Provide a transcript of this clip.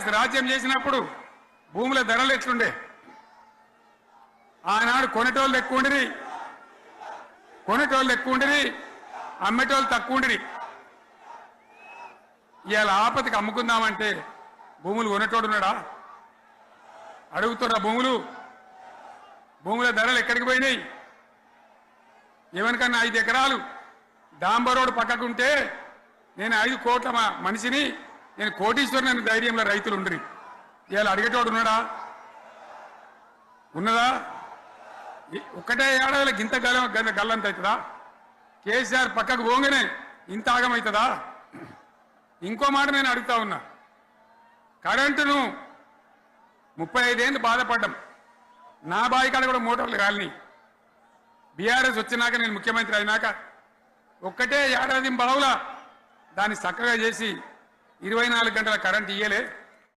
BRS రాజ్యం చేసినప్పుడు భూముల ధరలు ఎట్లుండే? ఆనాడు కొనేటోళ్ళు ఎక్కువ ఉండిరి, అమ్మేటోళ్ళు తక్కువ ఉండిరి. ఇవాళ ఆపదకి అమ్ముకుందామంటే భూములు కొనేటోడు ఉన్నాడా? అడుగుతున్నా భూముల ధరలు ఎక్కడికి పోయినాయి? ఎవరికన్నా 5 ఎకరాలు డాంబర్ రోడ్డు పక్కకుంటే నేను 5 కోట్ల మనిషిని, నేను కోటీశ్వరుని అనే ధైర్యంలో రైతులు ఉండరు. ఇవాళ అడిగేటోడు ఉన్నాడా? ఉన్నదా? ఒక్కటే ఏడాదిలో గింత గల్లంత అవుతుందా? కేసీఆర్ పక్కకు పోగానే ఇంత ఆగమవుతుందా? ఇంకో మాట నేను అడుగుతా ఉన్నా. కరెంటును 35 ఏళ్ళు బాధపడ్డాం. నా బావి కాడ కూడా మోటార్లు కాలినాయి. బీఆర్ఎస్ వచ్చినాక, నేను ముఖ్యమంత్రి అయినాక ఒక్కటే ఏడాది బావులా దాన్ని చక్కగా చేసి 24 గంటల కరెంట్ ఇయ్యలే.